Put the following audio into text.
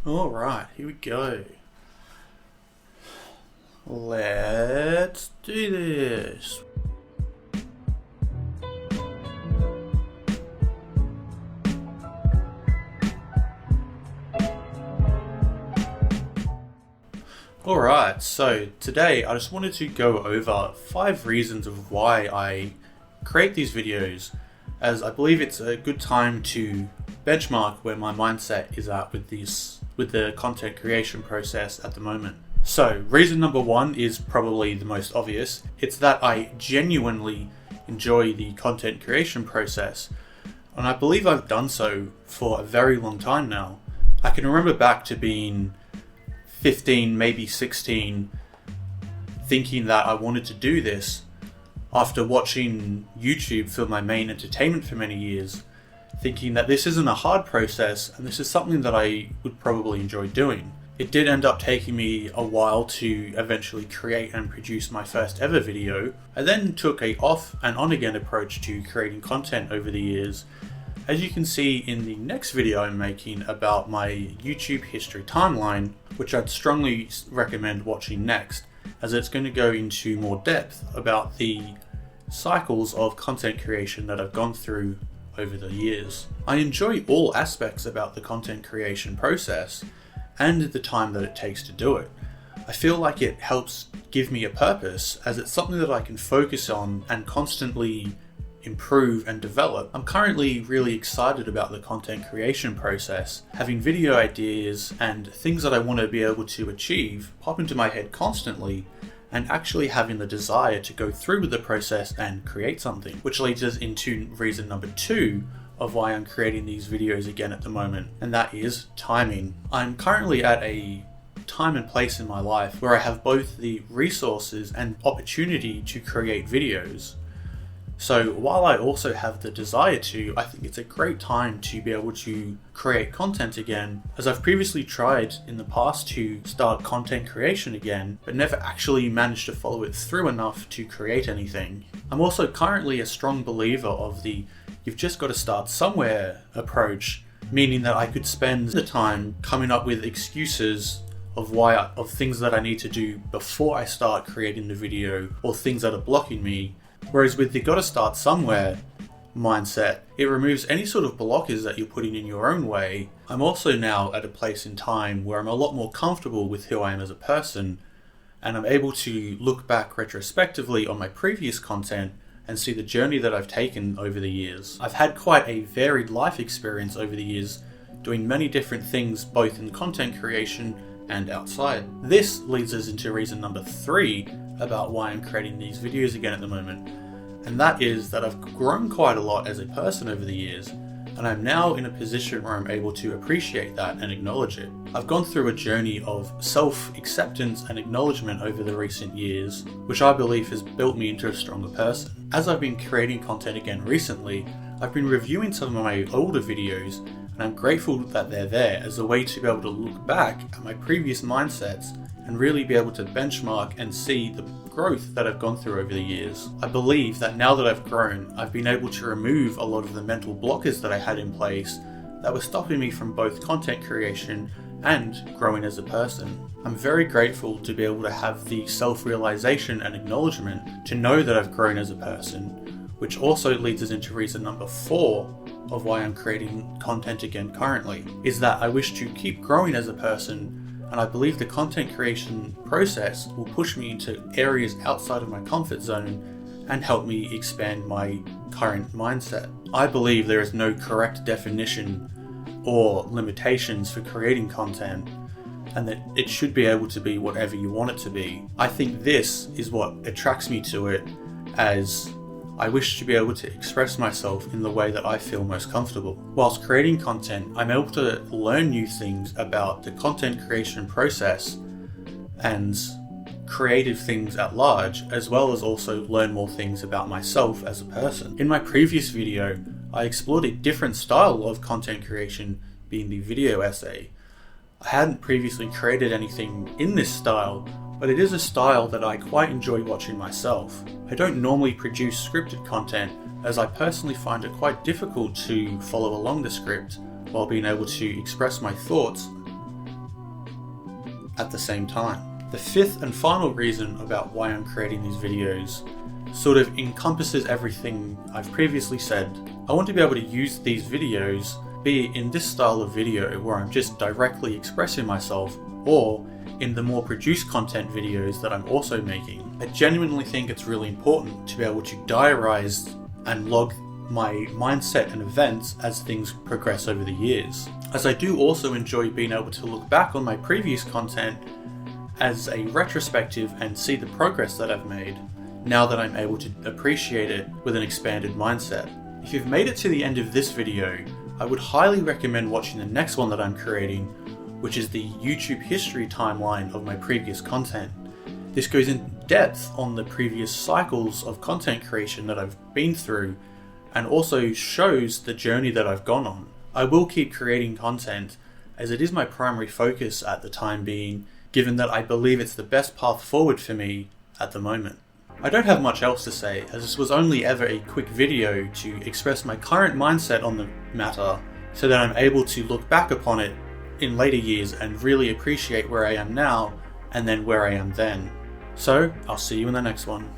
Alright, here we go. Let's do this. Alright, so today I just wanted to go over 5 reasons of why I create these videos, as I believe it's a good time to benchmark where my mindset is at with the content creation process at the moment. So reason number 1 is probably the most obvious. It's that I genuinely enjoy the content creation process, and I believe I've done so for a very long time now. I can remember back to being 15, maybe 16, thinking that I wanted to do this after watching YouTube for my main entertainment for many years, thinking that this isn't a hard process and this is something that I would probably enjoy doing. It did end up taking me a while to eventually create and produce my first ever video. I then took a off and on again approach to creating content over the years, as you can see in the next video I'm making about my YouTube history timeline, which I'd strongly recommend watching next, as it's going to go into more depth about the cycles of content creation that I've gone through over the years. I enjoy all aspects about the content creation process and the time that it takes to do it. I feel like it helps give me a purpose, as it's something that I can focus on and constantly improve and develop. I'm currently really excited about the content creation process. Having video ideas and things that I want to be able to achieve pop into my head constantly, and actually having the desire to go through with the process and create something, which leads us into reason number 2 of why I'm creating these videos again at the moment, and that is timing. I'm currently at a time and place in my life where I have both the resources and opportunity to create videos. So while I also have the desire to, I think it's a great time to be able to create content again, as I've previously tried in the past to start content creation again, but never actually managed to follow it through enough to create anything. I'm also currently a strong believer of the "you've just got to start somewhere" approach, meaning that I could spend the time coming up with excuses of things that I need to do before I start creating the video, or things that are blocking me. Whereas with the "gotta start somewhere" mindset, it removes any sort of blockers that you're putting in your own way. I'm also now at a place in time where I'm a lot more comfortable with who I am as a person, and I'm able to look back retrospectively on my previous content and see the journey that I've taken over the years. I've had quite a varied life experience over the years, doing many different things both in content creation and outside. This leads us into reason number 3 about why I'm creating these videos again at the moment, and that is that I've grown quite a lot as a person over the years, and I'm now in a position where I'm able to appreciate that and acknowledge it. I've gone through a journey of self-acceptance and acknowledgement over the recent years, which I believe has built me into a stronger person. As I've been creating content again recently, I've been reviewing some of my older videos, and I'm grateful that they're there as a way to be able to look back at my previous mindsets and really be able to benchmark and see the growth that I've gone through over the years. I believe that now that I've grown, I've been able to remove a lot of the mental blockers that I had in place that were stopping me from both content creation and growing as a person. I'm very grateful to be able to have the self-realization and acknowledgement to know that I've grown as a person, which also leads us into reason number 4 of why I'm creating content again currently, is that I wish to keep growing as a person, and I believe the content creation process will push me into areas outside of my comfort zone and help me expand my current mindset. I believe there is no correct definition or limitations for creating content, and that it should be able to be whatever you want it to be. I think this is what attracts me to it, as I wish to be able to express myself in the way that I feel most comfortable. Whilst creating content, I'm able to learn new things about the content creation process and creative things at large, as well as also learn more things about myself as a person. In my previous video, I explored a different style of content creation, being the video essay. I hadn't previously created anything in this style, but it is a style that I quite enjoy watching myself. I don't normally produce scripted content, as I personally find it quite difficult to follow along the script while being able to express my thoughts at the same time. The fifth and final reason about why I'm creating these videos sort of encompasses everything I've previously said. I want to be able to use these videos, be it in this style of video where I'm just directly expressing myself, or in the more produced content videos that I'm also making. I genuinely think it's really important to be able to diarize and log my mindset and events as things progress over the years, as I do also enjoy being able to look back on my previous content as a retrospective and see the progress that I've made now that I'm able to appreciate it with an expanded mindset. If you've made it to the end of this video, I would highly recommend watching the next one that I'm creating, which is the YouTube history timeline of my previous content. This goes in depth on the previous cycles of content creation that I've been through, and also shows the journey that I've gone on. I will keep creating content as it is my primary focus at the time being, given that I believe it's the best path forward for me at the moment. I don't have much else to say, as this was only ever a quick video to express my current mindset on the matter, so that I'm able to look back upon it in later years and really appreciate where I am now and then where I am then. So, I'll see you in the next one.